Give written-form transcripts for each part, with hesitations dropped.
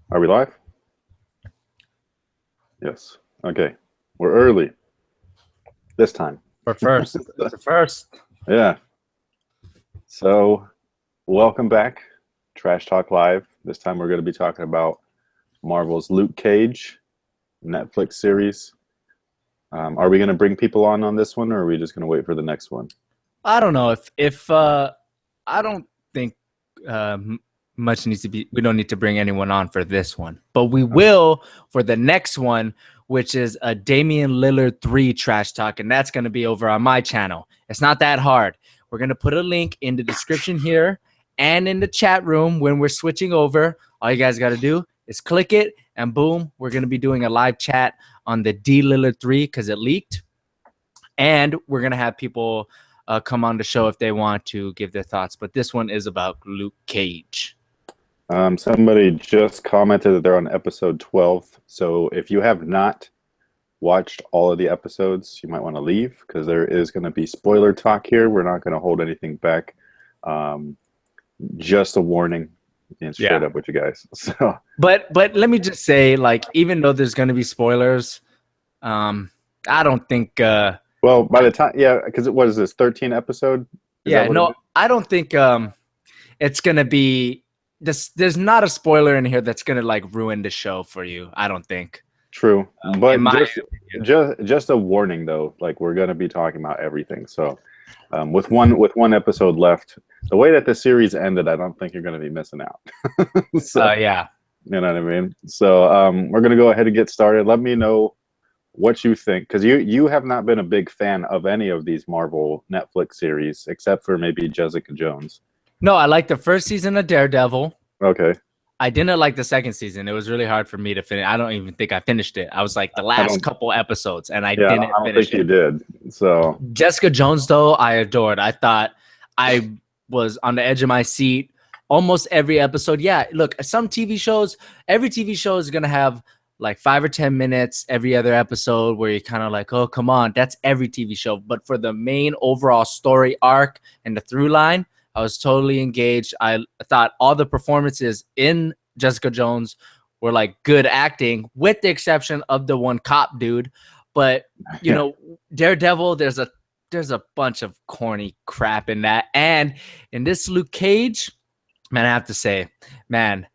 Are we live? Yes. Okay. We're early this time. For first. For first. Yeah. So, welcome back, Trash Talk Live. This time we're going to be talking about Marvel's Luke Cage Netflix series. Are we going to bring people on this one, or are we just going to wait for the next one? I don't know if I don't think much needs to be. We don't need to bring anyone on for this one, but we will for the next one, which is a Damian Lillard 3 Trash Talk, and that's going to be over on my channel. It's not that hard. We're going to put a link in the description here and in the chat room when we're switching over. All you guys got to do is click it, and boom, we're going to be doing a live chat on the D Lillard 3 because it leaked, and we're going to have people come on the show if they want to give their thoughts. But this one is about Luke Cage. Somebody just commented that they're on episode 12. So if you have not watched all of the episodes, you might want to leave because there is going to be spoiler talk here. We're not going to hold anything back. Just a warning. And straight up with you guys. So, but let me just say, like, even though there's going to be spoilers, I don't think. Well, by the time, because what is this 13 episode? I don't think it's going to be. There's not a spoiler in here that's going to like ruin the show for you. I don't think. True, but just a warning though. Like, we're going to be talking about everything. So, with one episode left, the way that the series ended, I don't think you're going to be missing out. So, yeah, you know what I mean. So, we're going to go ahead and get started. Let me know what you think, because you have not been a big fan of any of these Marvel Netflix series except for maybe Jessica Jones. No, I liked the first season of Daredevil. Okay. I didn't like the second season. It was really hard for me to finish. I don't even think I finished it. I was like the last couple episodes, and I didn't finish it. I don't think you did. So Jessica Jones, though, I adored. I thought I was on the edge of my seat almost every episode. Yeah, look, some TV shows, every TV show is going to have like 5 or 10 minutes every other episode where you're kind of like, oh, come on. That's every TV show. But for the main overall story arc and the through line, I was totally engaged. I thought all the performances in Jessica Jones were like good acting, with the exception of the one cop dude. But, you know, Daredevil, there's a bunch of corny crap in that. And in this Luke Cage, man, I have to say, man,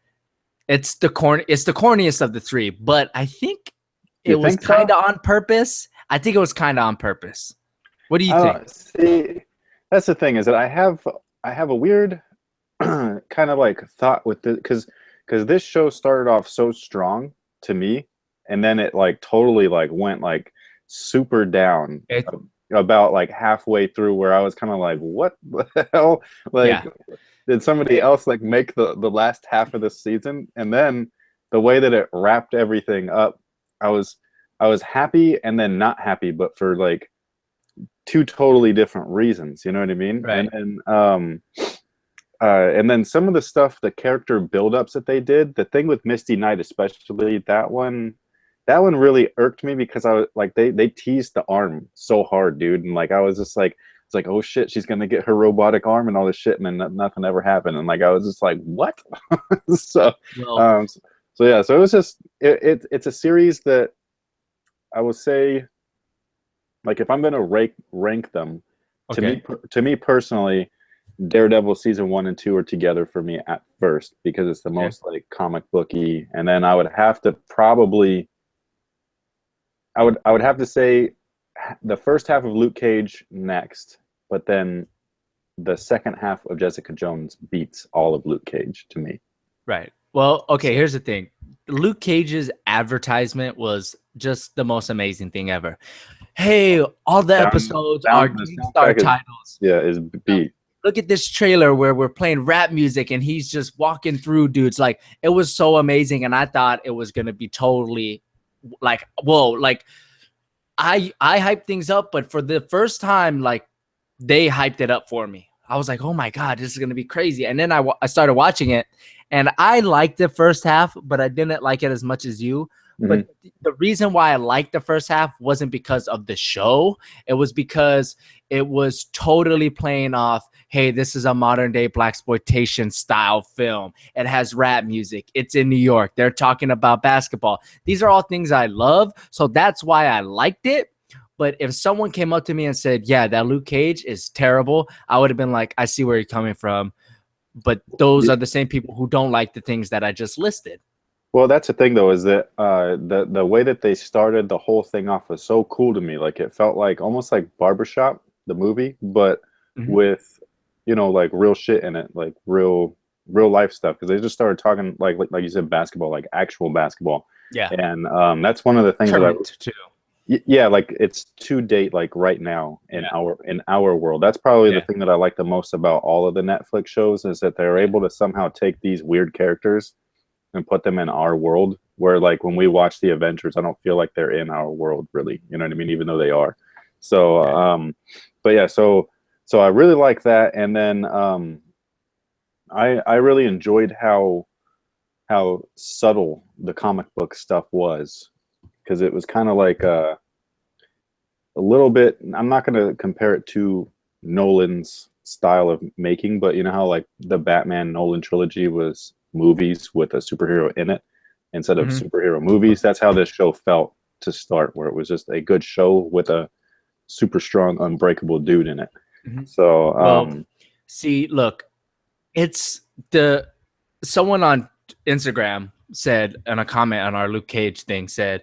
it's the corniest of the three. But I think it was kind of on purpose. I think it was kind of on purpose. What do you think? See, that's the thing, is that I have a weird kind of like thought with this, because this show started off so strong to me, and then it like totally like went like super down about like halfway through, where I was kind of like, what the hell? Like, did somebody else like make the last half of the season? And then the way that it wrapped everything up, I was happy and then not happy, but for like two totally different reasons. You know what I mean? Right. And then some of the stuff, the character buildups that they did, the thing with Misty Knight especially, that one really irked me, because I was like, they teased the arm so hard, dude, and like I was just like, it's like, oh shit, she's gonna get her robotic arm and all this shit, and then nothing ever happened, and like I was just like, what? So it was just it's a series that I will say, like, if I'm gonna rank them, to me personally, Daredevil season 1 and 2 are together for me at first, because it's the most like comic booky, and then I would have to probably, I would have to say the first half of Luke Cage next, but then the second half of Jessica Jones beats all of Luke Cage to me. Right. Well, okay, here's the thing. Luke Cage's advertisement was just the most amazing thing ever. Hey, all the episodes are star titles. Is beat. Look at this trailer where we're playing rap music and he's just walking through dudes. Like, it was so amazing, and I thought it was going to be totally like, whoa, like I hyped things up, but for the first time, like, they hyped it up for me. I was like, oh my God, this is going to be crazy. And then I started watching it, and I liked the first half, but I didn't like it as much as you. But the reason why I liked the first half wasn't because of the show. It was because it was totally playing off, hey, this is a modern day blaxploitation style film. It has rap music. It's in New York. They're talking about basketball. These are all things I love. So that's why I liked it. But if someone came up to me and said, yeah, that Luke Cage is terrible, I would have been like, I see where you're coming from. But those are the same people who don't like the things that I just listed. Well, that's the thing, though, is that the way that they started the whole thing off was so cool to me. Like, it felt like almost like Barbershop, the movie, but with, you know, like real shit in it, like real life stuff. Because they just started talking like you said, basketball, like actual basketball. Yeah, and that's one of the things Current too. Yeah, like it's to date, like right now in our world. That's probably the thing that I like the most about all of the Netflix shows is that they're able to somehow take these weird characters and put them in our world. Where like when we watch the Avengers, I don't feel like they're in our world really. You know what I mean? Even though they are. So, but yeah, so I really like that, and then I really enjoyed how subtle the comic book stuff was. Because it was kind of like a little bit, I'm not going to compare it to Nolan's style of making, but you know how like the Batman Nolan trilogy was movies with a superhero in it instead of superhero movies? That's how this show felt to start, where it was just a good show with a super strong, unbreakable dude in it. So, see, look, it's someone on Instagram said in a comment on our Luke Cage thing said,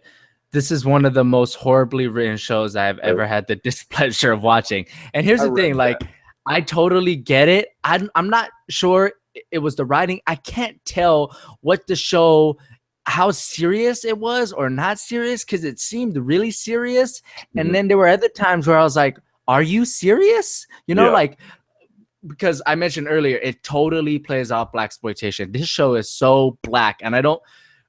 this is one of the most horribly written shows I have ever had the displeasure of watching. And here's the thing, like, I totally get it. I'm not sure it was the writing. I can't tell what the show, how serious it was or not serious, because it seemed really serious. And then there were other times where I was like, are you serious? You know, like, because I mentioned earlier, it totally plays off blaxploitation. This show is so black, and I don't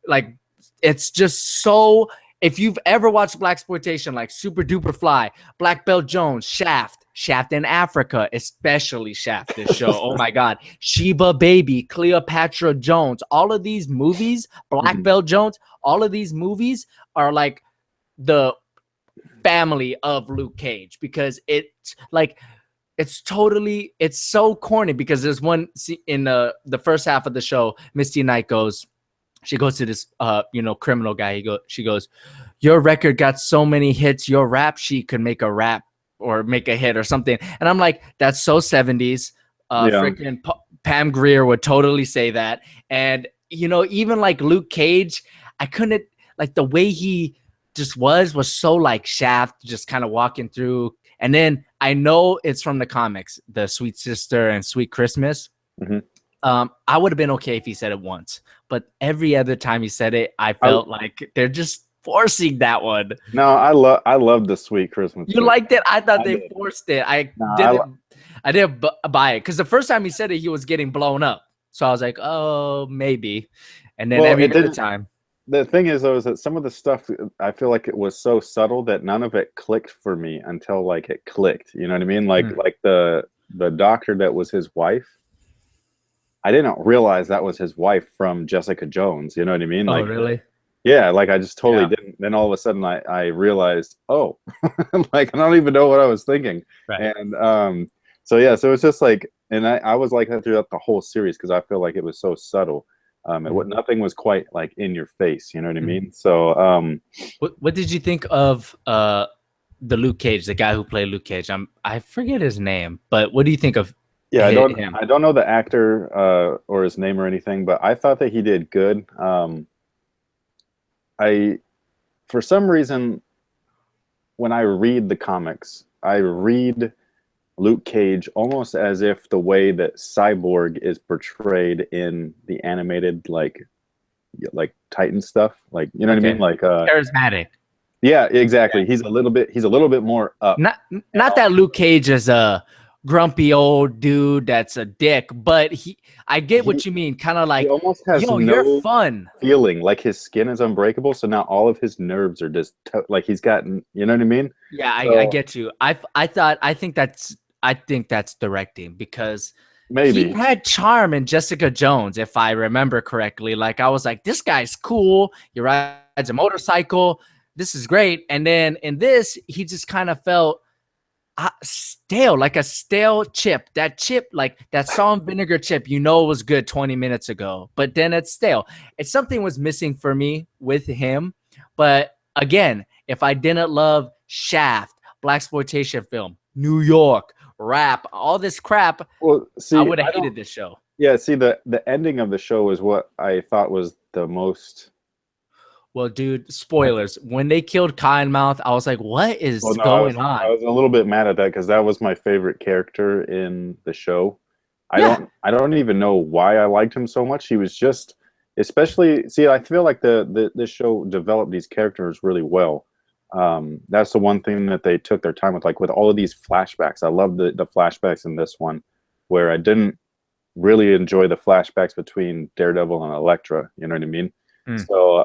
like, it's just so. If you've ever watched blaxploitation, like Super Duper Fly, Black Belt Jones, Shaft in Africa, especially Shaft, this show, oh my God, Sheba Baby, Cleopatra Jones, all of these movies, Black Belt Jones, all of these movies are like the family of Luke Cage, because it's like, it's so corny, because there's one in the first half of the show, Misty Knight she goes to this, criminal guy. She goes, your record got so many hits, your rap sheet could make a rap or make a hit or something. And I'm like, that's so 70s. Freaking Pam Grier would totally say that. And, you know, even like Luke Cage, I couldn't, like the way he just was so like Shaft, just kind of walking through. And then I know it's from the comics, the Sweet Sister and Sweet Christmas. I would have been okay if he said it once, but every other time he said it, I felt like they're just forcing that one. No, I love the Sweet Christmas. You liked it? I thought they forced it. I didn't buy it, because the first time he said it, he was getting blown up. So I was like, oh, maybe. And then every other time. The thing is, though, is that some of the stuff, I feel like it was so subtle that none of it clicked for me until like it clicked. You know what I mean? Like the doctor that was his wife. I didn't realize that was his wife from Jessica Jones. You know what I mean? Like, really? Yeah, like I just totally didn't. Then all of a sudden I realized, oh, like I don't even know what I was thinking. Right. And so it's just like, and I was like that throughout the whole series, because I feel like it was so subtle. Nothing was quite like in your face. You know what I mean? So what did you think of the Luke Cage, the guy who played Luke Cage? I forget his name, but what do you think of? Yeah, I don't know the actor or his name or anything, but I thought that he did good. For some reason, when I read the comics, I read Luke Cage almost as if the way that Cyborg is portrayed in the animated like Titan stuff, like, you know what I mean, like charismatic. Yeah, exactly. He's a little bit more up. Not that Luke Cage is a grumpy old dude that's a dick, but I get what you mean. Kind of like, he almost has you're fun feeling, like his skin is unbreakable, so now all of his nerves are just like he's gotten, you know what I mean? Yeah, I get you. I think that's directing, because maybe he had charm in Jessica Jones, if I remember correctly. Like, I was like, this guy's cool. He rides rides a motorcycle. This is great. And then in this, he just kind of felt stale, like a stale chip. That chip, like that salt and vinegar chip, you know, was good 20 minutes ago, but then it's stale. It's something was missing for me with him. But again, if I didn't love Shaft, blaxploitation film, New York, rap, all this crap, well, see, I would have hated this show. Yeah, see, the ending of the show is what I thought was the most. Well, dude, spoilers. When they killed Cottonmouth, I was like, what is going on? I was a little bit mad at that because that was my favorite character in the show. I don't even know why I liked him so much. He was just, especially, see, I feel like this show developed these characters really well. That's the one thing that they took their time with, like with all of these flashbacks. I love the flashbacks in this one, where I didn't really enjoy the flashbacks between Daredevil and Elektra. You know what I mean? So,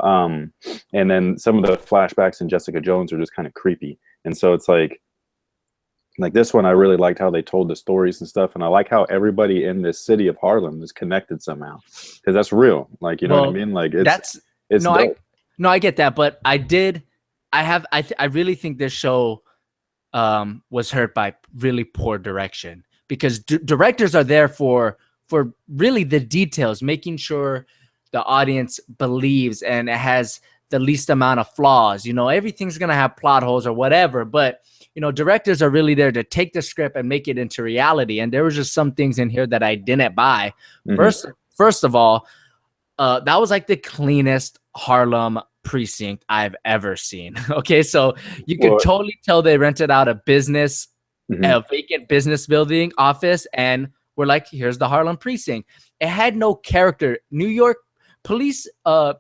and then some of the flashbacks in Jessica Jones are just kind of creepy. And so it's like this one, I really liked how they told the stories and stuff. And I like how everybody in this city of Harlem is connected somehow, because that's real. Like, you know what I mean? Like it's I get that. But I really think this show was hurt by really poor direction, because directors are there for really the details, making sure the audience believes and it has the least amount of flaws. You know, everything's going to have plot holes or whatever, but you know, directors are really there to take the script and make it into reality. And there was just some things in here that I didn't buy. First of all, that was like the cleanest Harlem precinct I've ever seen. Okay, so you could totally tell they rented out a business, a vacant business building office, and we're like, here's the Harlem precinct. It had no character. New York police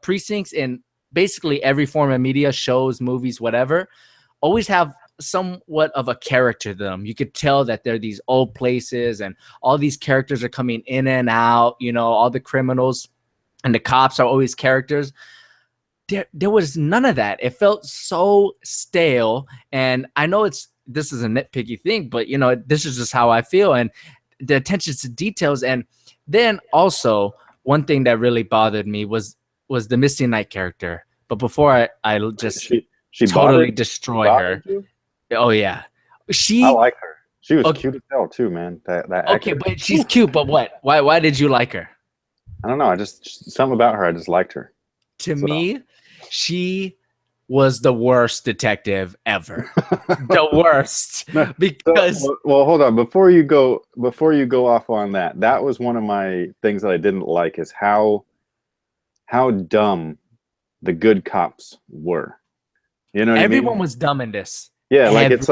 precincts in basically every form of media, shows, movies, whatever, always have somewhat of a character to them. You could tell that they're these old places and all these characters are coming in and out. You know, all the criminals and the cops are always characters. There was none of that. It felt so stale. And I know this is a nitpicky thing, but you know, this is just how I feel. And the attention to details. And then also, one thing that really bothered me was the Misty Knight character. But before I just she totally destroy her. You? Oh yeah, I like her. She was cute as hell too, man. That okay, actor. But she's cute. But what? Why did you like her? I don't know. I just something about her. I just liked her. To me, she was the worst detective ever. The worst. Because well, hold on. Before you go off on that was one of my things that I didn't like, is how dumb the good cops were. You know what everyone I mean? was dumb in this. Yeah, like it's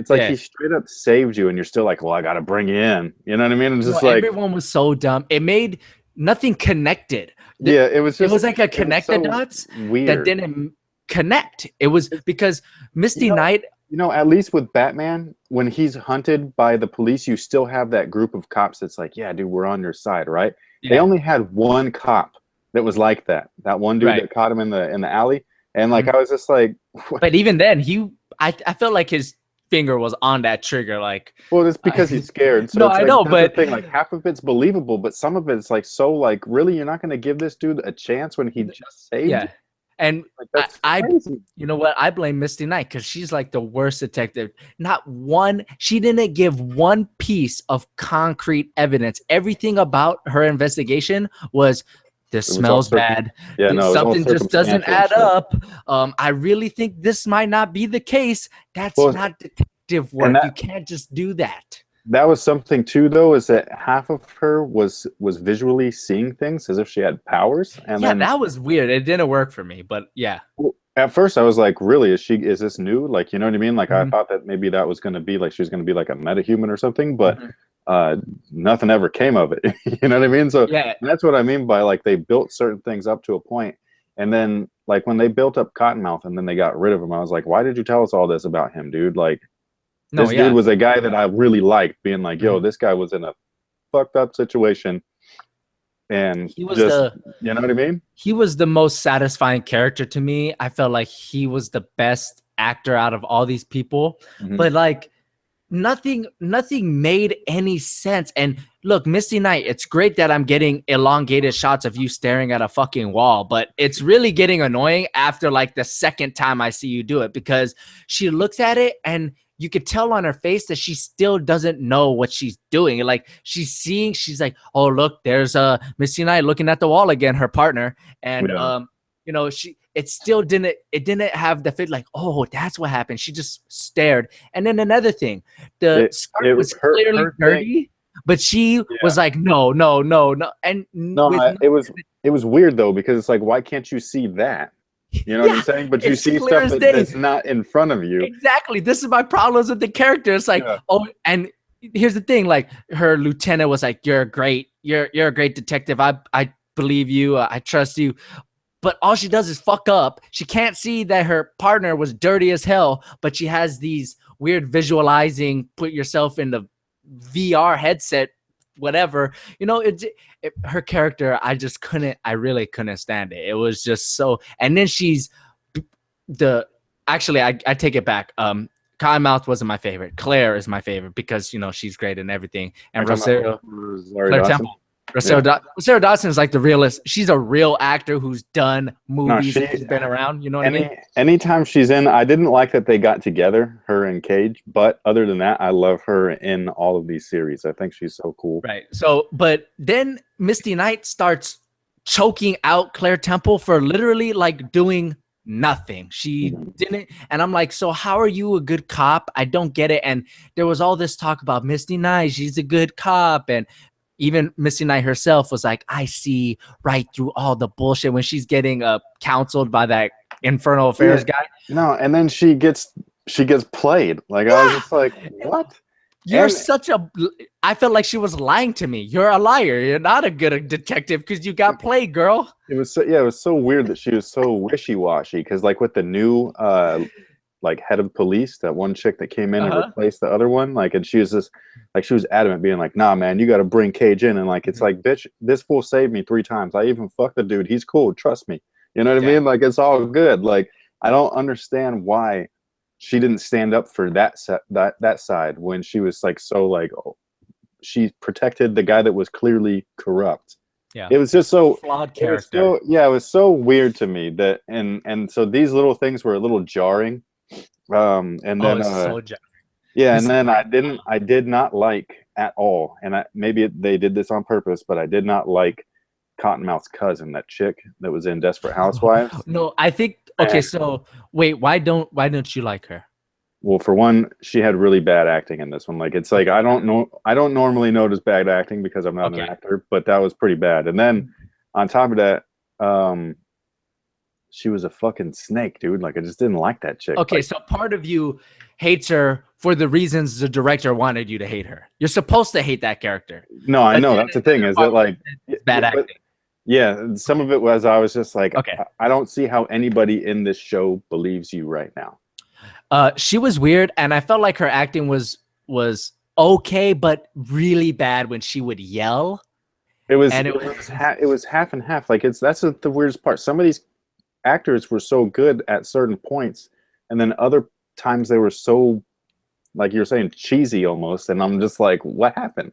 like he straight up saved you and you're still like, well, I gotta bring you in. You know what I mean? It's just like everyone was so dumb. It made nothing connected. Yeah, it was like a connected dots weird that didn't connect. It was because Misty Knight, you know, at least with Batman, when he's hunted by the police, you still have that group of cops that's like, yeah, dude, we're on your side, right? Yeah. They only had one cop that was like that one dude that caught him in the alley, and like I was just like, what? But even then, I felt like his finger was on that trigger. Like, well, it's because he's scared. So no, it's I like, know, but the thing, like half of it's believable, but some of it's like, so like, really, you're not going to give this dude a chance when he just saved you? And like, you know what? I blame Misty Knight because she's like the worst detective. She didn't give one piece of concrete evidence. Everything about her investigation was, this smells bad. Yeah, no, something just doesn't add up. I really think this might not be the case. That's not detective work. You can't just do that. That was something too, though, is that half of her was visually seeing things as if she had powers, and then that was weird. It didn't work for me, but yeah. Well, at first, I was like, "Really? Is this new? Like, you know what I mean? Like, I thought that maybe that was going to be like she was going to be like a metahuman or something, but nothing ever came of it. You know what I mean? So that's what I mean by like they built certain things up to a point, and then like when they built up Cottonmouth and then they got rid of him, I was like, "Why did you tell us all this about him, dude? Like." This dude was a guy that I really liked, being like, yo, this guy was in a fucked up situation. And he was you know what I mean? He was the most satisfying character to me. I felt like he was the best actor out of all these people. But like nothing made any sense. And look, Misty Knight, it's great that I'm getting elongated shots of you staring at a fucking wall, but it's really getting annoying after like the second time I see you do it, because she looks at it and you could tell on her face that she still doesn't know what she's doing. Like she's like, oh, look, there's Misty Knight looking at the wall again, her partner. And, you know, it still didn't have the fit like, oh, that's what happened. She just stared. And then another thing, the skirt was clearly dirty, but she was like, no. And it was weird though, because it's like, why can't you see that? You know what I'm saying? But you see stuff that's not in front of you. Exactly. This is my problems with the character. It's like, oh, and here's the thing, like her lieutenant was like, you're a great detective. I believe you. I trust you. But all she does is fuck up. She can't see that her partner was dirty as hell, but she has these weird visualizing, put yourself in the VR headset, whatever. You know, her character, I really couldn't stand it. It was just so, and then actually, I take it back. Cottonmouth wasn't my favorite. Claire is my favorite because, you know, she's great and everything. And Rosario Temple. Rosario Dawson is like the realist. She's a real actor who's done movies. She's been around. You know what I mean? Anytime she's in, I didn't like that they got together, her and Cage. But other than that, I love her in all of these series. I think she's so cool. Right. So, but then Misty Knight starts choking out Claire Temple for literally like doing nothing. She didn't. And I'm like, so how are you a good cop? I don't get it. And there was all this talk about Misty Knight. She's a good cop. And even Misty Knight herself was like, I see right through all the bullshit when she's getting counseled by that Infernal Affairs guy. No, and then she gets played. Like I was just like, what? I felt like she was lying to me. You're a liar. You're not a good detective because you got played, girl. It was so weird that she was so wishy-washy, because like with the new like head of police, that one chick that came in and replaced the other one, like, and she was just like, she was adamant, being like, nah man, you got to bring Cage in. And like, it's like, bitch, this fool saved me 3 times. I even fucked the dude. He's cool, trust me. You know what I mean? Like, it's all good. Like, I don't understand why she didn't stand up for that side when she was like, so like, oh, she protected the guy that was clearly corrupt. Yeah, it was just so flawed character. It was so weird to me that, and so these little things were a little jarring. And then so jarring. Yeah, and then I did not like at all, and maybe they did this on purpose, but I did not like Cottonmouth's cousin, that chick that was in Desperate Housewives. No, I think, okay, so wait, why don't you like her? Well, for one, she had really bad acting in this one. Like, it's like, I don't normally notice bad acting because I'm not an actor, but that was pretty bad. And then on top of that, she was a fucking snake, dude. Like, I just didn't like that chick. Okay, so part of you hates her for the reasons the director wanted you to hate her. You're supposed to hate that character. No, I know. That's the thing, is that like bad acting. Yeah, some of it was, I was just like, I don't see how anybody in this show believes you right now. She was weird, and I felt like her acting was okay, but really bad when she would yell. It was half and half. Like, that's the weirdest part. Some of these actors were so good at certain points, and then other times they were so, like you're saying, cheesy almost, and I'm just like, what happened?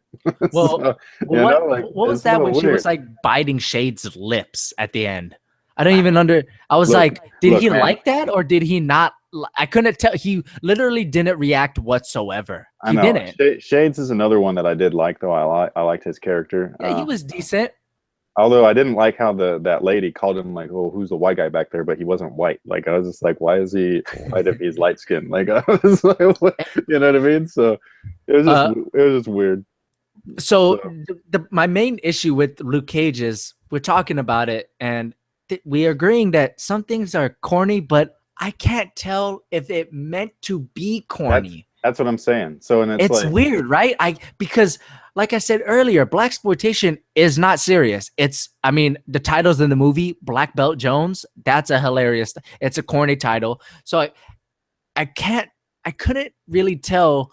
Well, what was that when she was like biting Shade's lips at the end? I don't even I was like, did he like that, or did he not? I couldn't tell. He literally didn't react whatsoever. He didn't. Shades is another one that I did like, though. I liked his character. Yeah, he was decent. Although I didn't like how that lady called him like, oh, who's the white guy back there? But he wasn't white. Like, I was just like, why is he white if he's light skinned? Like, I was like, what? You know what I mean? So it was just weird. So my main issue with Luke Cage is, we're talking about it and we are agreeing that some things are corny, but I can't tell if it meant to be corny. That's what I'm saying. So, and it's like, weird, right? Because like I said earlier, blaxploitation is not serious. I mean, the titles in the movie, Black Belt Jones, that's a hilarious, it's a corny title. So I couldn't really tell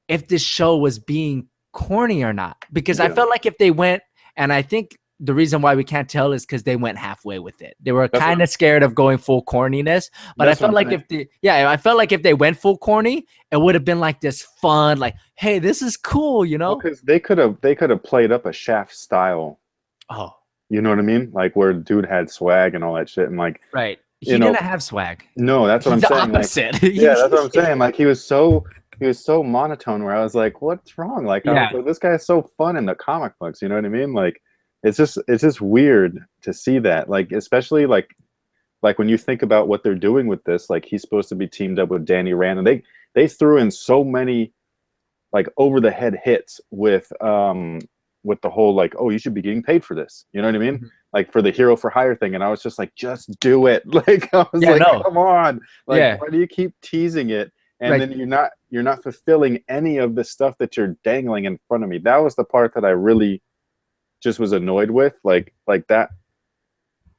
if this show was being corny or not, because I felt like if they went, and I think the reason why we can't tell is because they went halfway with it. They were That's kind of scared of going full corniness, but I That's what felt I'm like saying. I felt like if they went full corny, it would have been like this fun, like, hey, this is cool, you Well, know? because they could have played up a Shaft style. Oh, You know what I mean? Like where dude had swag and all that shit, and like right. you He know, didn't have swag. no, that's what He's I'm the saying. Like, opposite. yeah, that's what I'm saying. Like he was so monotone where I was like, what's wrong? Like I was Yeah. like, this guy's so fun in the comic books. You know what I mean? Like it's just weird to see that. Like especially like when you think about what they're doing with this, like he's supposed to be teamed up with Danny Rand, and they threw in so many like over the head hits with the whole like, oh, you should be getting paid for this. You know what I mean? Mhm. Like for the hero for hire thing. And I was just like, just do it. Like I was Yeah, like, no. come on. Like, Yeah. why do you keep teasing it? And Right. then you're not fulfilling any of the stuff that you're dangling in front of me. That was the part that I really just was annoyed with. Like that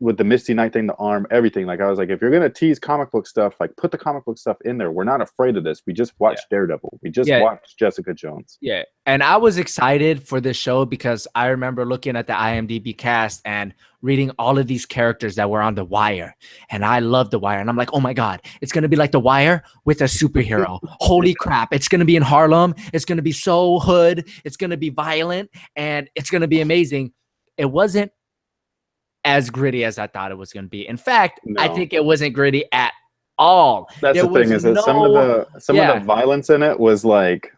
with the Misty Knight thing, the arm, everything. Like I was like, if you're gonna tease comic book stuff, like put the comic book stuff in there. We're not afraid of this. We just Yeah. watched Daredevil. We just Yeah. watched Jessica Jones. Yeah. And I was excited for this show because I remember looking at the IMDb cast and reading all of these characters that were on The Wire. And I love The Wire. And I'm like, oh my God, it's going to be like The Wire with a superhero. Holy crap. It's going to be in Harlem. It's going to be so hood. It's going to be violent. And it's going to be amazing. It wasn't as gritty as I thought it was going to be. In fact, I No. think it wasn't gritty at all. That's There the thing was is that some of no, the violence in it was like,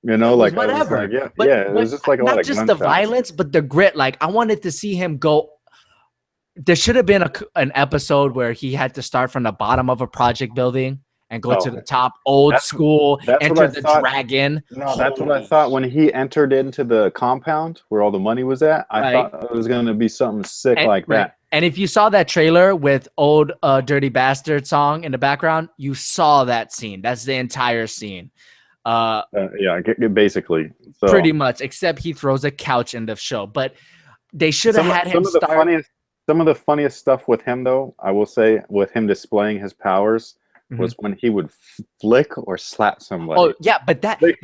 it was like I was like, whatever. yeah, But yeah, it was just like a lot not of just the gunshots. violence, but the grit. Like I wanted to see him go. There should have been an episode where he had to start from the bottom of a project building and go to Oh, the top, old that's school, that's what enter I the thought. dragon. No, that's what I Holy thought when he entered into the compound where all the money was at. I right. thought it was going to be something sick And, like right. that. And if you saw that trailer with old Dirty Bastard song in the background, you saw that scene. That's the entire scene. Yeah, basically. Pretty So much, except he throws a couch in the show. But they should have had him some of the start. funniest stuff with him though, I will say, with him displaying his powers Mhm. was when he would flick or slap somebody. Oh yeah, but that Like,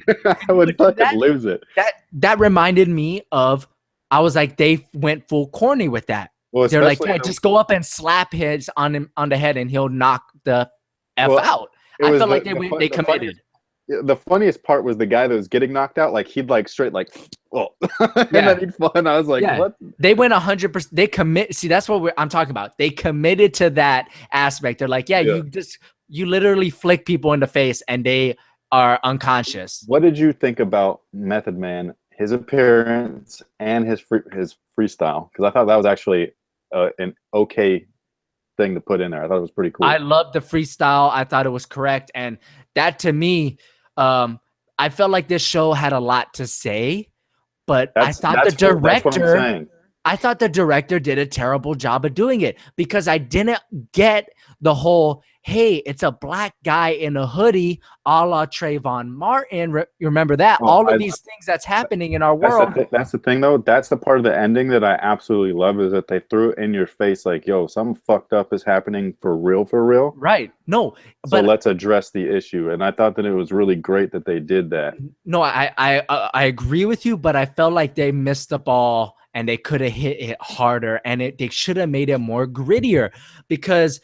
I would do fucking that, lose it. that reminded me of. I was like, they went full corny with that. Well, They're like, especially yeah, just go up and slap his on him on the head, and he'll knock the f well, out. it I was felt like they committed. the funniest part was the guy that was getting knocked out. Like he'd like straight like, oh, and Yeah. then he'd fall. And I was like, Yeah, what? they went 100%. They commit. See, that's what I'm talking about. They committed to that aspect. They're like, yeah, Yeah. you literally flick people in the face and they are unconscious. What did you think about Method Man, his appearance, and his freestyle? Because I thought that was actually an okay thing to put in there. I thought it was pretty cool. I loved the freestyle. I thought it was correct, and that to me, I felt like this show had a lot to say, but I thought the that's what I'm director. saying. I thought the director did a terrible job of doing it because I didn't get the whole, hey, it's a black guy in a hoodie a la Trayvon Martin. You remember that? Oh, All of these things that's happening in our world. That's the thing, though. That's the part of the ending that I absolutely love is that they threw it in your face like, yo, something fucked up is happening for real, for real. Right. No, So but let's address the issue. And I thought that it was really great that they did that. no, I agree with you, but I felt like they missed the ball and they could have hit it harder and they should have made it more grittier because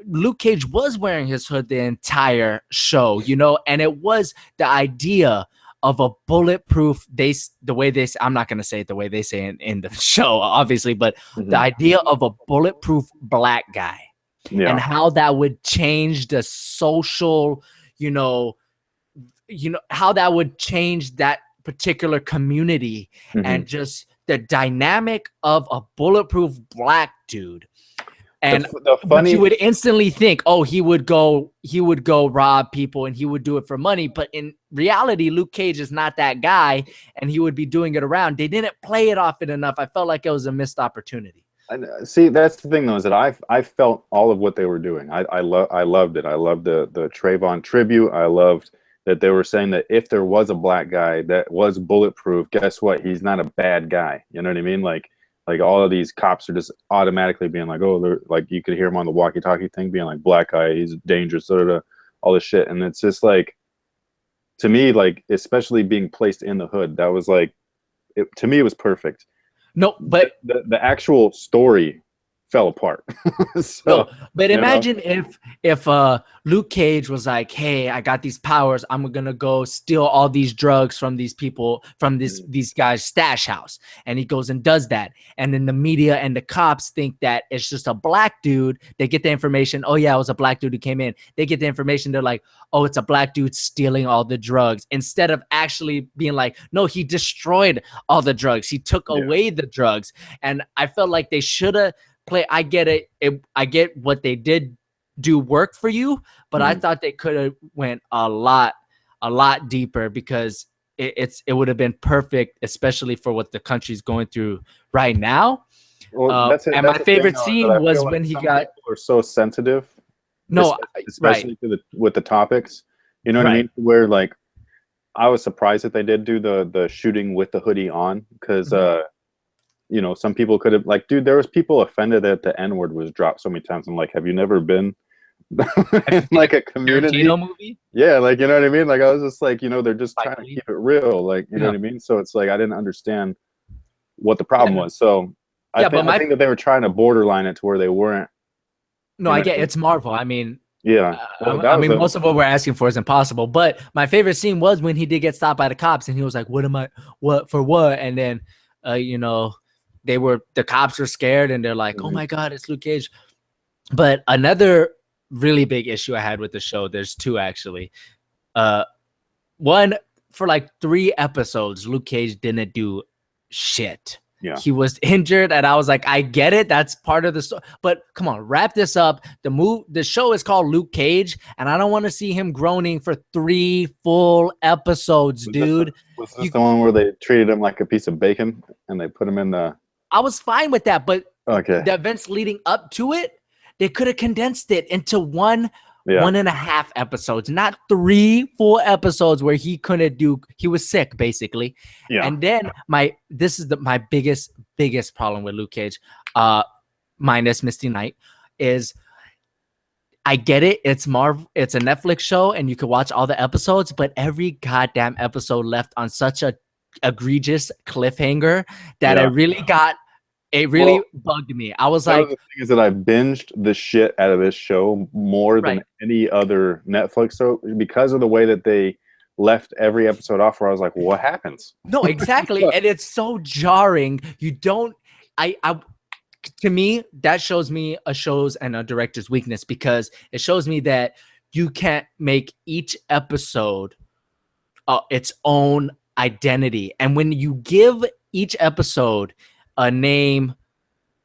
Luke Cage was wearing his hood the entire show, you know, and it was the idea of a bulletproof, the way they say, I'm not going to say it the way they say it in the show, obviously, but the idea of a bulletproof black guy and how that would change the social, you know, how that would change that particular community and just the dynamic of a bulletproof black dude. And but you would instantly think, oh, he would go rob people and he would do it for money. But in reality, Luke Cage is not that guy and he would be doing it around. They didn't play it off it enough. I felt like it was a missed opportunity. See, that's the thing though, is that I felt all of what they were doing. I loved it. I loved the Trayvon tribute. I loved that they were saying that if there was a black guy that was bulletproof, guess what? He's not a bad guy. You know what I mean? Like all of these cops are just automatically being like, oh, they're like, you could hear him on the walkie-talkie thing being like, black guy, he's dangerous, sort of all this shit. And it's just like, to me, like, especially being placed in the hood, that was like, to me, it was perfect. No, but The actual story fell apart. So, no, but you know, imagine if Luke Cage was like, "Hey, I got these powers. I'm gonna go steal all these drugs from these people from these guys' stash house," and he goes and does that. And then the media and the cops think that it's just a black dude. They get the information. Oh yeah, it was a black dude who came in. They get the information. They're like, "Oh, it's a black dude stealing all the drugs," instead of actually being like, "No, he destroyed all the drugs. He took away the drugs." And I felt like they should have play. I get it. I get what they did do work for you, but I thought they could have went a lot deeper, because it would have been perfect, especially for what the country's going through right now. well, that's it. And That's my favorite thing, scene though, was when he got are so sensitive. no, especially right, with the topics. You know what I mean? Where like I was surprised that they did do the shooting with the hoodie on, because you know, some people could have like, dude, there was people offended that the N-word was dropped so many times. I'm like, have you never been in like a community movie? Yeah, like, you know what I mean? Like, I was just like, you know, they're just trying to keep it real, like, you know what I mean? So it's like I didn't understand what the problem was. So I think that they were trying to borderline it to where they weren't. No, I get it's Marvel. I mean, yeah. Well, I mean, most of what we're asking for is impossible. But my favorite scene was when he did get stopped by the cops, and he was like, "What for what?" And then, you know, the cops were scared, and they're like, "Oh my God, it's Luke Cage." But another really big issue I had with the show, there's two actually. One, for like 3 episodes, Luke Cage didn't do shit. Yeah. He was injured, and I was like, I get it. That's part of the story. But come on, wrap this up. The show is called Luke Cage, and I don't want to see him groaning for 3 full episodes, dude. Was this the one where they treated him like a piece of bacon and they put him in the... I was fine with that, but the events leading up to it, they could have condensed it into 1.5 episodes, not 3 full episodes where he couldn't do. He was sick, basically. Yeah. And then my biggest problem with Luke Cage, minus Misty Knight, is I get it. It's a Netflix show, and you can watch all the episodes, but every goddamn episode left on such a egregious cliffhanger that it really bugged me. I was like, the thing is that I binged the shit out of this show more than any other Netflix show, because of the way that they left every episode off, where I was like, what happens? No, exactly. And it's so jarring. You don't, to me, that shows me a show's and a director's weakness, because it shows me that you can't make each episode its own identity. And when you give each episode a name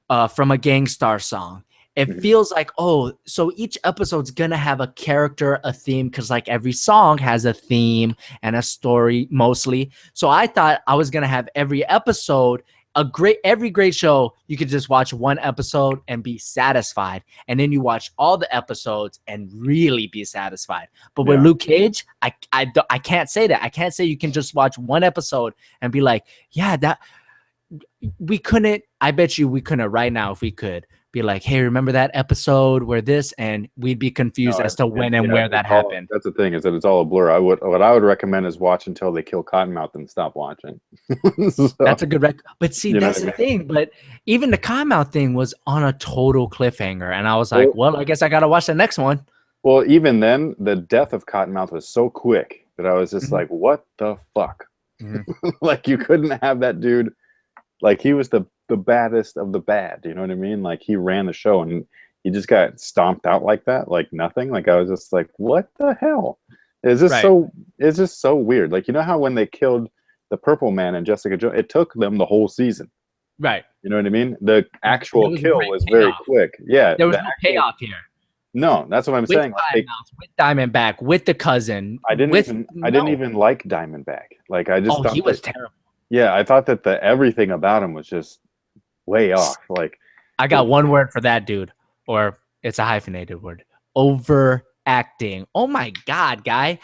from a Gangstar song, it feels like, oh, so each episode's gonna have a character, a theme, because like every song has a theme and a story mostly. So I thought I was gonna have every episode every great show, you could just watch 1 episode and be satisfied, and then you watch all the episodes and really be satisfied. But with Luke Cage, I can't say that. I can't say you can just watch 1 episode and be like, yeah, that. We couldn't. I bet you we couldn't right now if we could be like, hey, remember that episode where this, and we'd be confused as to when and where that happened. That's the thing, is that it's all a blur. What I would recommend is watch until they kill Cottonmouth and stop watching. That's a good but see, that's the thing. But even the Cottonmouth thing was on a total cliffhanger, and I was like, well, I guess I gotta watch the next one. Well, even then, the death of Cottonmouth was so quick that I was just like, what the fuck? Like, you couldn't have that dude. Like, he was the baddest of the bad, you know what I mean? Like, he ran the show, and he just got stomped out like that, like nothing. Like, I was just like, what the hell? It's just so weird. Like, you know how when they killed the Purple Man and Jessica Jones, it took them the whole season. Right. You know what I mean? The actual kill was very quick. Yeah. There was no payoff here. No, that's what I'm saying. With Diamondback, with the cousin. I didn't even like Diamondback. Like, I just thought he was terrible. Yeah, I thought that everything about him was just way off. Like, I got one word for that dude, or it's a hyphenated word: overacting. Oh my God, guy!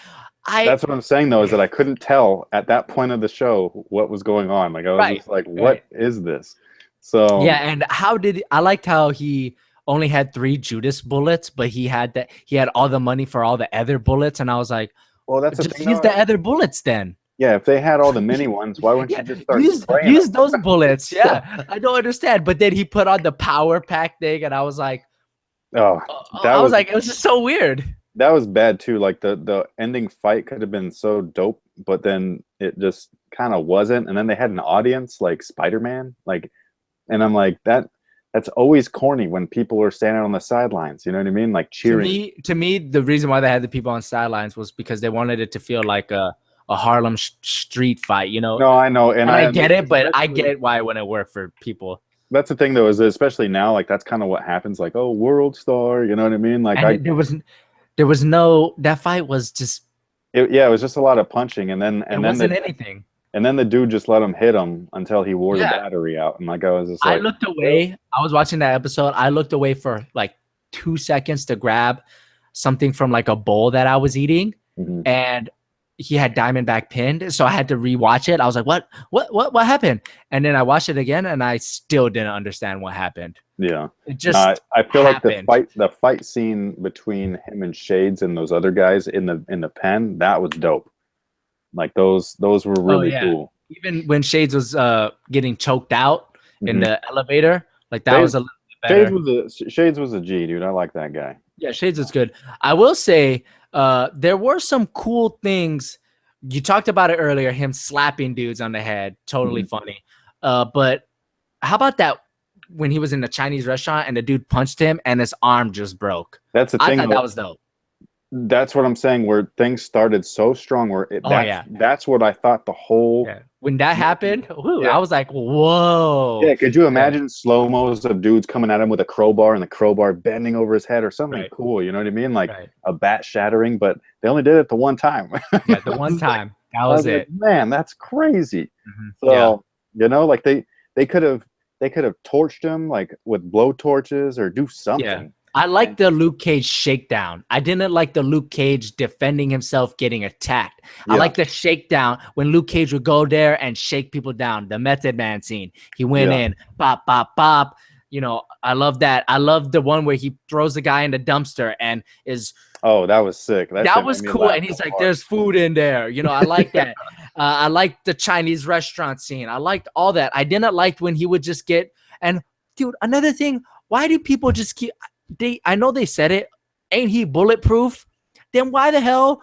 That's what I'm saying, though, is that I couldn't tell at that point of the show what was going on. Like, I was just like, what is this? So yeah, and I liked how he only had 3 Judas bullets, but he had all the money for all the other bullets, and I was like, well, that's just use the other bullets then. Yeah, if they had all the mini ones, why wouldn't Yeah, you just start spraying use them? those bullets. Yeah, I don't understand. But then he put on the power pack thing, and I was like, Oh, that was it was just so weird. that was bad too. Like the ending fight could have been so dope, but then it just kind of wasn't. And then they had an audience like Spider-Man, like, and I'm like that's always corny when people are standing on the sidelines. You know what I mean? Like cheering. To me, the reason why they had the people on sidelines was because they wanted it to feel like a Harlem street fight, you know. No, I know, and And I I get mean, it, but I especially get why it wouldn't work for people. that's the thing though, is especially now, like that's kind of what happens. Like, oh, world star, you know what I mean? Like And there was no that fight was just yeah, it was just a lot of punching, it wasn't anything. and then the dude just let him hit him until he wore the Yeah. battery out, and like I was just I like, looked away. I was watching that episode. I looked away for like 2 seconds to grab something from like a bowl that I was eating, mhm. and he had Diamondback pinned, so I had to rewatch it. I was like, what happened?" And then I watched it again, and I still didn't understand what happened. Yeah, It just I feel happened. like the fight scene between him and Shades and those other guys in the pen, that was dope. Like those were really cool. Even when Shades was getting choked out in Mhm. the elevator, like that Shades, was a little bit better. Shades was a G, dude. I like that guy. Yeah, Shades is good. I will say there were some cool things. You talked about it earlier, him slapping dudes on the head. Totally Mhm. funny. But how about that when he was in the Chinese restaurant and the dude punched him and his arm just broke? That's the I thing. thought that was dope. That's what I'm saying. Where things started so strong, where that's what I thought the whole. Yeah. When that happened, ooh, Yeah. I was like, whoa. Yeah, could you imagine slow-mos of dudes coming at him with a crowbar and the crowbar bending over his head or something Right. cool, you know what I mean? Like Right. a bat shattering, but they only did it the one time. Yeah, the one time. That I was was like, it. man, that's crazy. Mhm. So, you know, like they could have torched him like with blow torches or do something. Yeah. I like the Luke Cage shakedown. I didn't like the Luke Cage defending himself getting attacked. I Yeah. like the shakedown when Luke Cage would go there and shake people down. The Method Man scene. He went in, pop, pop, pop. You know, I love that. I love the one where he throws the guy in the dumpster and is. Oh, that was sick. That was cool. And he's like, there's food in there. You know, I like that. I liked the Chinese restaurant scene. I liked all that. I didn't like when he would just get. And dude, another thing, why do people just keep. I know they said it. Ain't he bulletproof? Then why the hell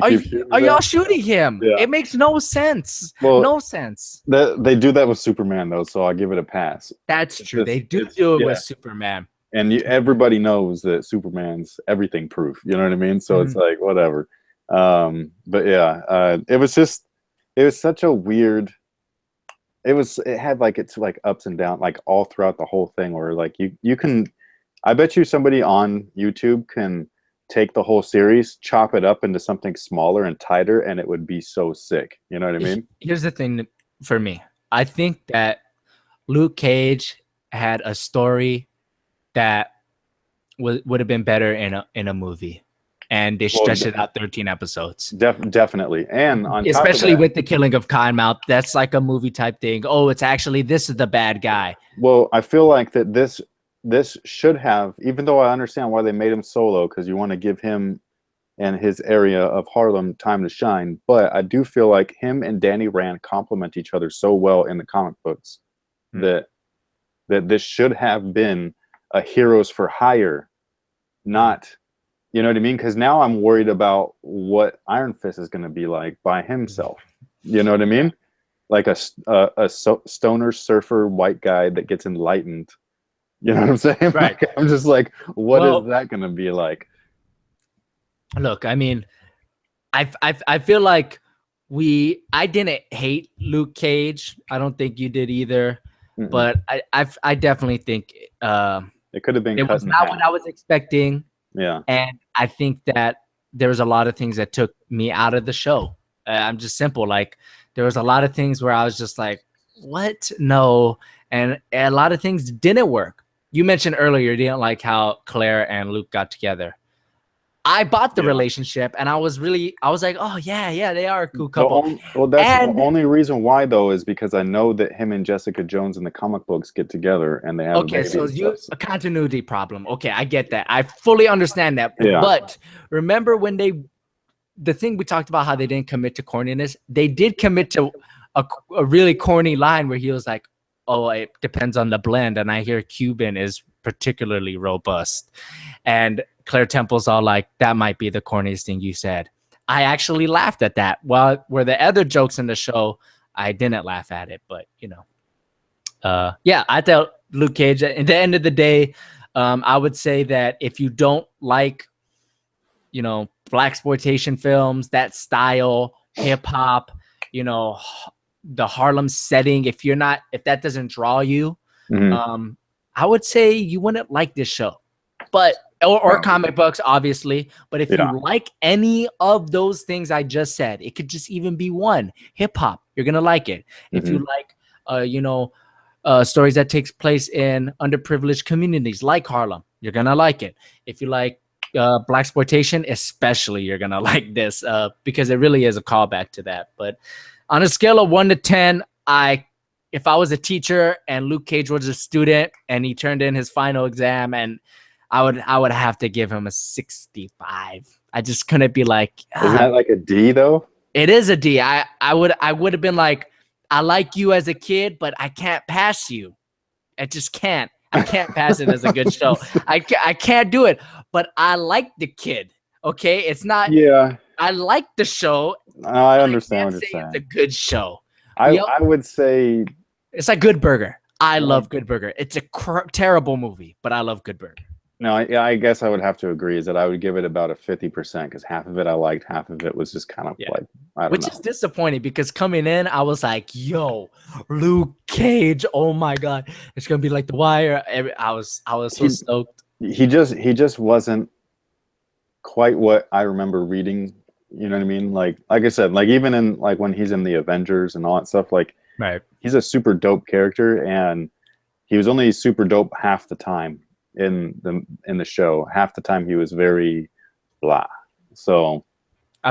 are y'all shooting him? Yeah. It makes no sense. Well, no sense. They do that with Superman though, so I'll give it a pass. That's true. They do it with Superman. And everybody knows that Superman's everything proof. You know what I mean? So it's like whatever. But yeah, it was such a weird. It had like its like ups and downs, like all throughout the whole thing. Where like you can. I bet you somebody on YouTube can take the whole series, chop it up into something smaller and tighter, and it would be so sick. You know what I mean? Here's the thing for me. I think that Luke Cage had a story that would have been better in a movie, and they stretched it out 13 episodes. Definitely, and on especially top of that, with the killing of Cottonmouth, that's like a movie type thing. Oh, it's actually this is the bad guy. Well, I feel like that this should have, even though I understand why they made him solo, because you want to give him and his area of Harlem time to shine, but I do feel like him and Danny Rand complement each other so well in the comic books that this should have been a heroes for hire, not, you know what I mean? Because now I'm worried about what Iron Fist is going to be like by himself. You know what I mean? Like a stoner surfer white guy that gets enlightened. You know what I'm saying? Right. Like, I'm just like, what is that going to be like? Look, I mean, I feel like I didn't hate Luke Cage. I don't think you did either. Mm-mm. But I definitely think it could have been. It was not what I was expecting. Yeah. And I think that there was a lot of things that took me out of the show. I'm just simple. Like there was a lot of things where I was just like, what? No. And a lot of things didn't work. You mentioned earlier you didn't like how Claire and Luke got together. I bought the relationship, and I was like, oh yeah, they are a cool couple. The only reason why though is because I know that him and Jessica Jones in the comic books get together and they have a baby. So a continuity problem. Okay, I get that. I fully understand that. Yeah. But remember when they the thing we talked about, how they didn't commit to corniness, they did commit to a really corny line where he was like, oh, it depends on the blend, and I hear Cuban is particularly robust, and Claire Temple's all like, that might be the corniest thing you said. I actually laughed at that. While were the other jokes in the show, I didn't laugh at it, but you know, yeah, I thought Luke Cage. At the end of the day, I would say that if you don't like, you know, blaxploitation films, that style, hip hop, you know, the Harlem setting, if that doesn't draw you, I would say you wouldn't like this show. But or comic books, obviously. But if you like any of those things I just said, it could just even be one. Hip hop, you're gonna like it. If you like, you know, stories that takes place in underprivileged communities like Harlem, you're gonna like it. If you like blaxploitation, especially, you're gonna like this because it really is a callback to that. But on a scale of 1 to 10, if I was a teacher and Luke Cage was a student and he turned in his final exam, and I would have to give him a 65. I just couldn't be like, isn't that like a D though? It is a D. I would have been like, I like you as a kid, but I can't pass you. I just can't. I can't pass it as a good show. I can't do it. But I like the kid. Okay, it's not. Yeah, I like the show. No, I understand what you're saying. It's a good show. I would say it's like Good Burger. I love Good Burger. It's a terrible movie, but I love Good Burger. No, I guess I would have to agree is that I would give it about a 50% because half of it I liked, half of it was just kind of like, I don't know. Which is disappointing because coming in, I was like, yo, Luke Cage, oh my God, it's going to be like The Wire. I was so stoked. He just wasn't quite what I remember reading, you know what I mean? Like I said, like even in like when he's in the Avengers and all that stuff, like he's a super dope character, and he was only super dope half the time. In the show, half the time he was very blah. So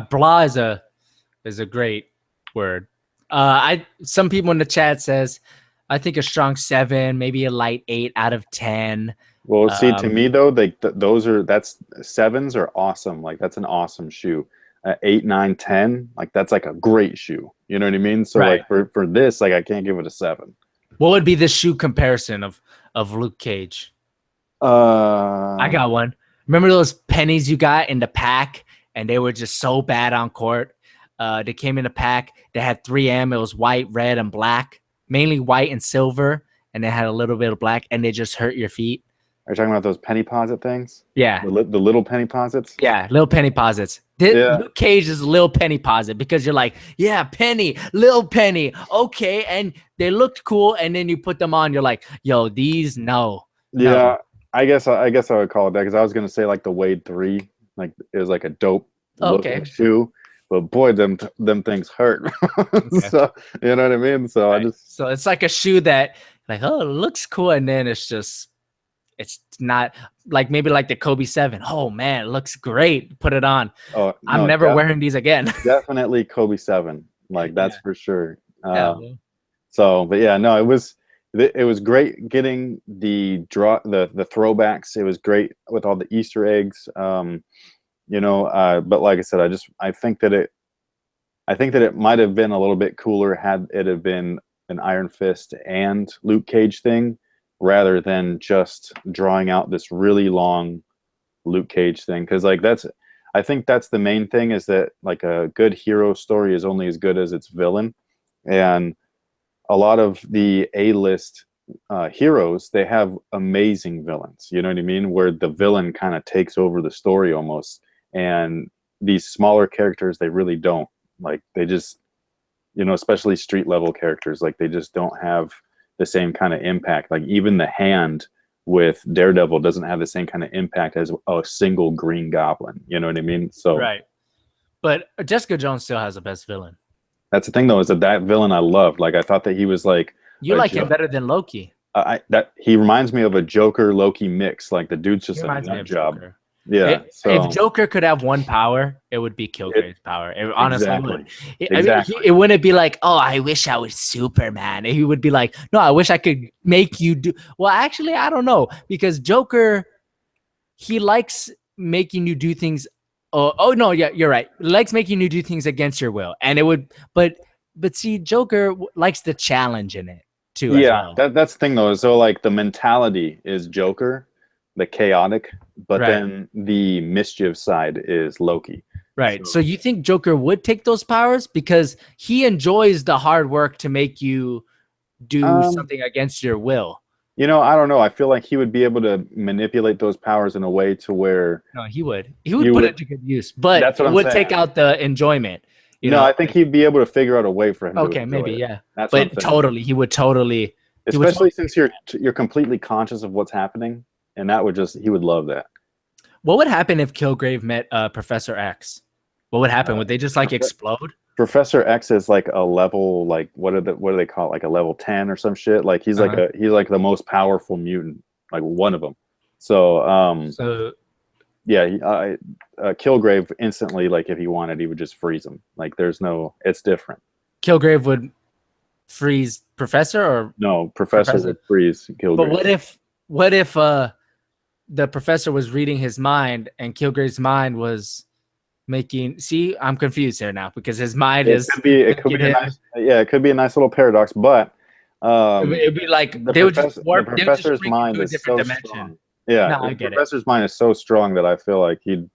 blah is a great word. Some people in the chat says I think a strong 7, maybe a light 8 out of 10. Well, see, to me though, that's 7s are awesome. Like that's an awesome shoe. 8, 9, 10, like that's like a great shoe. You know what I mean? So like for this, like I can't give it a 7. What would be the shoe comparison of Luke Cage? I got one. Remember those pennies you got in the pack, and they were just so bad on court? They came in a pack. They had 3M. It was white, red, and black. Mainly white and silver, and they had a little bit of black, and they just hurt your feet. Are you talking about those penny posit things? Yeah. The little penny posits? Yeah, little penny posits. Luke Cage is little penny posit because you're like, yeah, penny, little penny. Okay, and they looked cool, and then you put them on. You're like, yo, these, no. Yeah. No. I guess I would call it that because I was gonna say like the Wade 3, like it was like a dope looking shoe, but boy, them things hurt. So you know what I mean. So so it's like a shoe that like, oh, it looks cool, and then it's not like maybe like the Kobe 7. Oh man, it looks great. Put it on. Oh, no, I'm never wearing these again. Definitely Kobe 7. Like that's for sure. So, but yeah, no, it was great getting the throwbacks. It was great with all the Easter eggs, you know. But like I said, I think that it might have been a little bit cooler had it have been an Iron Fist and Luke Cage thing, rather than just drawing out this really long Luke Cage thing. Because like I think that's the main thing, is that like a good hero story is only as good as its villain, and a lot of the A-list heroes, they have amazing villains. You know what I mean? Where the villain kind of takes over the story almost. And these smaller characters, they really don't. Like they just, you know, especially street level characters, like they just don't have the same kind of impact. Like even the Hand with Daredevil doesn't have the same kind of impact as a single Green Goblin. You know what I mean? So but Jessica Jones still has the best villain. That's the thing, though, is that villain I loved. Like, I thought that he was like... You like him better than Loki. He reminds me of a Joker-Loki mix. Like, the dude's just a nut job. Joker. Yeah. If Joker could have one power, it would be Kilgrave's power. It honestly would. Exactly. I mean, it wouldn't be like, oh, I wish I was Superman. He would be like, no, I wish I could make you do... Well, actually, I don't know. Because Joker, he likes making you do things Oh no, yeah, you're right. Likes making you do things against your will, and it would, but see, Joker likes the challenge in it too, as Yeah, well. that's the thing though. So like the mentality is Joker, the chaotic, but Right. then the mischief side is Loki. Right. So So you think Joker would take those powers because he enjoys the hard work to make you do um, something against your will? you know, I don't know. I feel like he would be able to manipulate those powers in a way to where No, he would. He would you put would. it to good use, but That's what it I'm would take saying. out the enjoyment. You No, know. I think he'd be able to figure out a way for him to Okay, enjoy maybe, it. yeah. That's what I'm But saying. totally, he would totally. He would Especially totally. since you're completely conscious of what's happening, and that would just he would love that. What would happen if Kilgrave met Professor X? What would happen? Would they just like Profe- explode? Professor X is like a level like what do they call it? Like a level 10 or some shit. Like he's like Uh-huh. he's like the most powerful mutant, like one of them. So So yeah, Kilgrave instantly, like if he wanted, he would just freeze him. Like there's no, it's different. Kilgrave would freeze Professor or No, Professor Professor. would freeze But Kilgrave. what if the professor was reading his mind and Kilgrave's mind was making? See, I'm confused here now because his mind It is could be it could making be a him. nice, yeah, it could be a nice little paradox, but It'd be like the they would just professor the warp. They would just professor's bring you mind to a is different so dimension. strong. Yeah, No, I the get it. professor's mind is so strong that I feel like he'd,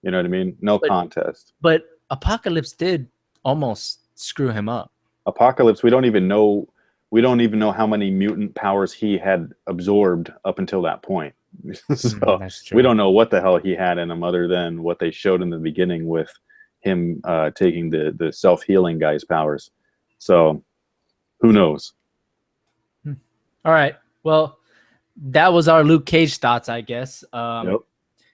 you know what I mean? No But contest. but Apocalypse did almost screw him up. Apocalypse, we don't even know how many mutant powers he had absorbed up until that point. So That's we true. don't know what the hell he had in him other than what they showed in the beginning with him taking the self-healing guy's powers. So who knows? All right. Well, that was our Luke Cage thoughts, I guess. Yep.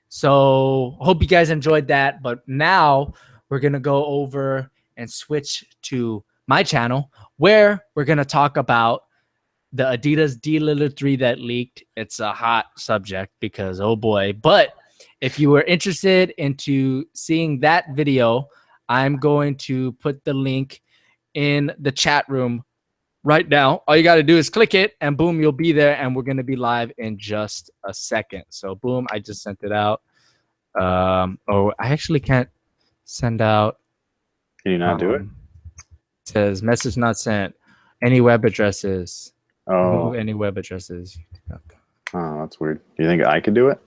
So hope you guys enjoyed that. But now we're gonna go over and switch to my channel where we're gonna talk about the Adidas D Lillard 3 that leaked. It's a hot subject because oh boy. But if you were interested into seeing that video, I'm going to put the link in the chat room right now. All you got to do is click it and boom, you'll be there. And we're going to be live in just a second. So boom, I just sent it out. Oh, I actually can't send out. Can you not do it? It says message not sent. Any web addresses. Oh, Remove any web addresses. oh, that's weird. Do you think I could do it?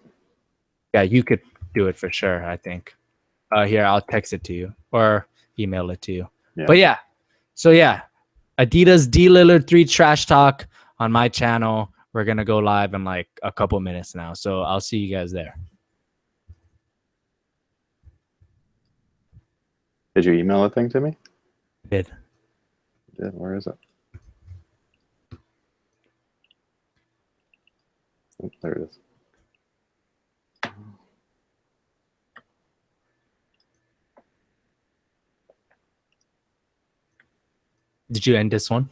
Yeah, you could do it for sure, I think. Here, I'll text it to you or email it to you. Yeah. But yeah, so yeah, Adidas D Lillard 3 trash talk on my channel. We're going to go live in like a couple minutes now. So I'll see you guys there. Did you email a thing to me? I did. Yeah, where is it? Oh, there it is. Did you end this one?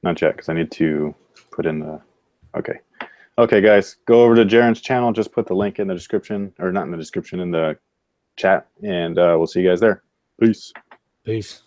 Not yet, because I need to put in the. Okay. Okay, guys, go over to Jaron's channel. Just put the link in the description, or not in the description, in the chat, and we'll see you guys there. Peace. Peace.